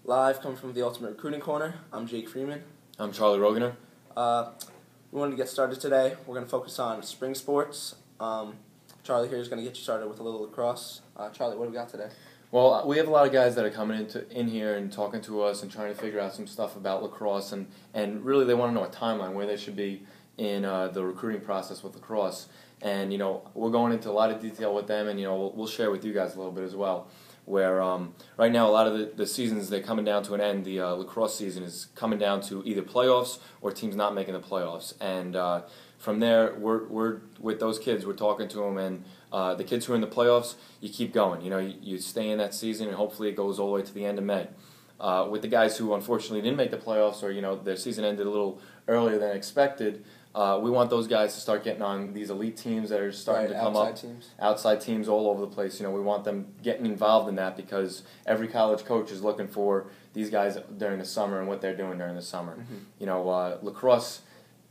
Live coming from the Ultimate Recruiting Corner. I'm Jake Freeman. I'm Charlie Roganer. We wanted to get started today. We're going to focus on spring sports. Charlie here is going to get you started with a little lacrosse. Charlie, what do we got today? Well, we have a lot of guys that are coming in here and talking to us and trying to figure out some stuff about lacrosse, and really they want to know a timeline where they should be in the recruiting process with lacrosse. And, we're going into a lot of detail with them, and, we'll share with you guys a little bit as well. Where right now a lot of the seasons, they're coming down to an end. The lacrosse season is coming down to either playoffs or teams not making the playoffs. And from there, we're with those kids, we're talking to them, and the kids who are in the playoffs, you keep going. You stay in that season, and hopefully it goes all the way to the end of May. With the guys who unfortunately didn't make the playoffs, or their season ended a little earlier than expected, we want those guys to start getting on these elite teams that are starting to come up. Outside teams all over the place. We want them getting involved in that because every college coach is looking for these guys during the summer and what they're doing during the summer. Mm-hmm. Lacrosse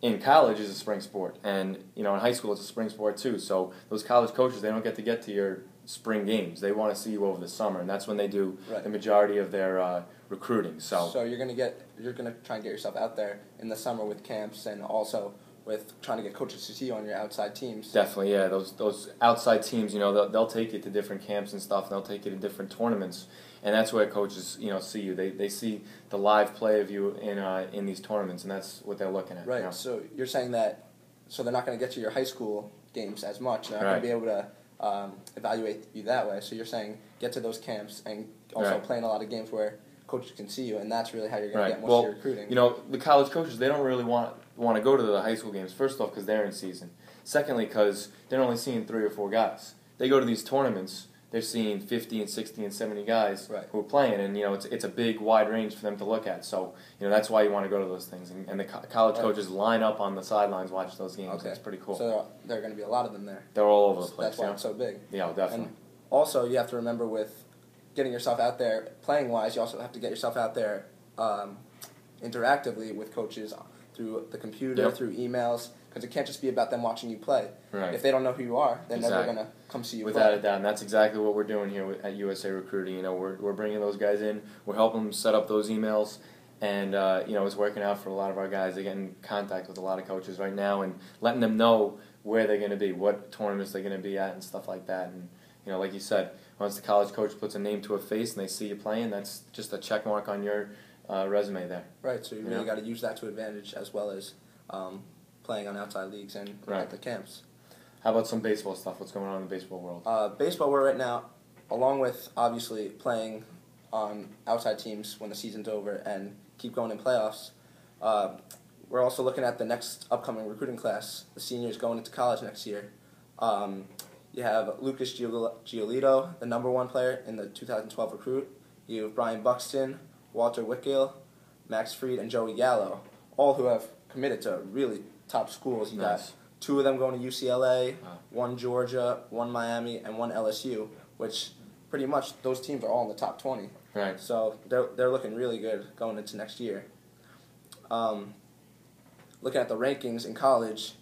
in college is a spring sport, and in high school it's a spring sport too. So those college coaches, they don't get to your spring games. They want to see you over the summer, and that's when they do the majority of their recruiting. So you're gonna try and get yourself out there in the summer with camps, and also with trying to get coaches to see you on your outside teams. Definitely, yeah. Those outside teams, they'll take you to different camps and stuff, and they'll take you to different tournaments, and that's where coaches, see you. They see the live play of you in these tournaments, and that's what they're looking at. Right. So you're saying that, so they're not going to get to your high school games as much. They're not going to be able to evaluate you that way. So you're saying get to those camps and also play in a lot of games where coaches can see you, and that's really how you're going to get most of your recruiting. The college coaches, they don't really want to go to the high school games, first off, because they're in season. Secondly, because they're only seeing 3 or 4 guys. They go to these tournaments, they're seeing 50 and 60 and 70 guys who are playing, and it's a big, wide range for them to look at. So, that's why you want to go to those things. And the college coaches line up on the sidelines, watch those games. Okay. It's pretty cool. So there are going to be a lot of them there. They're all over the place. That's why it's so big. Yeah, definitely. And also, you have to remember with getting yourself out there playing-wise, you also have to get yourself out there interactively with coaches through the computer, through emails, because it can't just be about them watching you play. Right. If they don't know who you are, they're never going to come see you play. Without a doubt, and that's exactly what we're doing here at USA Recruiting. We're bringing those guys in, we're helping them set up those emails, and it's working out for a lot of our guys. They're getting in contact with a lot of coaches right now and letting them know where they're going to be, what tournaments they're going to be at, and stuff like that. And like you said, once the college coach puts a name to a face and they see you playing, that's just a check mark on your resume there. Right, so you really got to use that to advantage as well as playing on outside leagues and at the camps. How about some baseball stuff? What's going on in the baseball world? Baseball world right now, along with obviously playing on outside teams when the season's over and keep going in playoffs, we're also looking at the next upcoming recruiting class, the seniors going into college next year. You have Lucas Giolito, the #1 player in the 2012 recruit. You have Brian Buxton, Walter Whitgill, Max Fried, and Joey Gallo, all who have committed to really top schools. You got 2 of them going to UCLA, 1 Georgia, 1 Miami, and 1 LSU, which pretty much those teams are all in the top 20. Right. So they're looking really good going into next year. Looking at the rankings in college,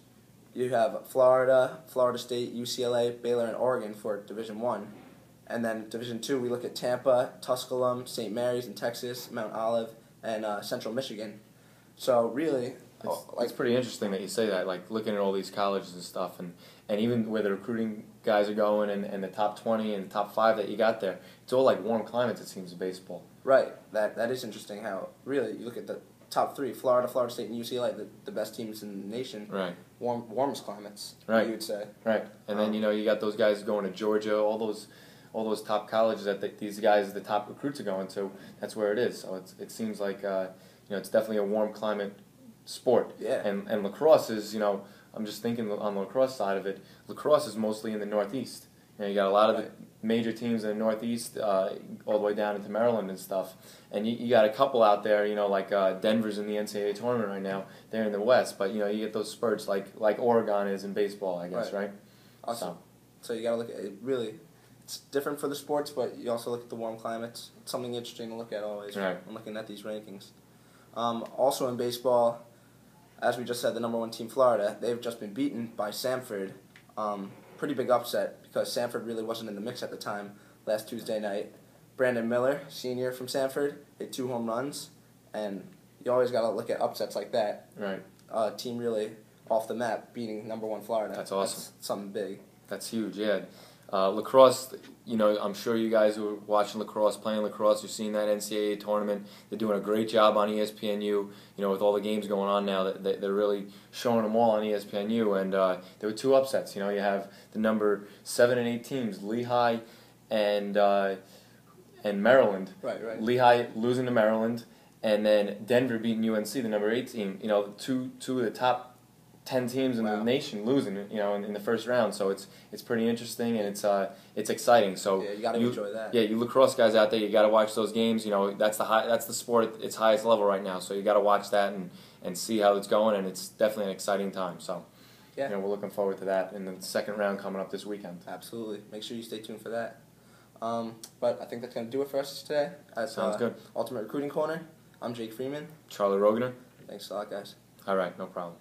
you have Florida, Florida State, UCLA, Baylor, and Oregon for Division I. And then Division II, we look at Tampa, Tusculum, St. Mary's in Texas, Mount Olive, and Central Michigan. So really, it's pretty interesting that you say that, like looking at all these colleges and stuff, and even where the recruiting guys are going, and the top 20 and the top 5 that you got there, it's all like warm climates, it seems, in baseball. Right. That is interesting how, really, you look at the top 3, Florida, Florida State, and UCLA, the best teams in the nation. Right. Warmest climates, you would say. Right. And then, you got those guys going to Georgia, all those top colleges that these guys, the top recruits are going to, that's where it is. So it seems like, it's definitely a warm climate sport. Yeah. And lacrosse is, I'm just thinking on the lacrosse side of it, lacrosse is mostly in the Northeast. You got a lot of the major teams in the Northeast, all the way down into Maryland and stuff. And you got a couple out there, like Denver's in the NCAA tournament right now. They're in the West, but you get those spurts like Oregon is in baseball, I guess, right? Awesome. So you got to look at it. Really, it's different for the sports, but you also look at the warm climates. It's something interesting to look at always when looking at these rankings. Also in baseball, as we just said, the #1 team, Florida, they've just been beaten by Samford. Pretty big upset because Samford really wasn't in the mix at the time last Tuesday night. Brandon Miller, senior from Sanford, hit 2 home runs, and you always got to look at upsets like that. Right. Team really off the map, beating #1 Florida. That's awesome. That's something big. That's huge, yeah. Lacrosse, I'm sure you guys who are watching lacrosse, playing lacrosse, you're seeing that NCAA tournament. They're doing a great job on ESPNU. With all the games going on now, they're really showing them all on ESPNU. And there were 2 upsets. You have the number 7 and 8 teams, Lehigh and Maryland. Right. Lehigh losing to Maryland, and then Denver beating UNC, the number 8 team. Two of the top 10 teams in the nation losing, in the first round. So it's pretty interesting, and it's exciting. So yeah, you got to enjoy that. Yeah, you lacrosse guys out there, you got to watch those games. That's the sport at its highest level right now. So you got to watch that and see how it's going, and it's definitely an exciting time. So yeah, we're looking forward to that in the second round coming up this weekend. Absolutely. Make sure you stay tuned for that. But I think that's going to do it for us today. Sounds good. Ultimate Recruiting Corner. I'm Jake Freeman. Charlie Rogener. Thanks a lot, guys. All right, no problem.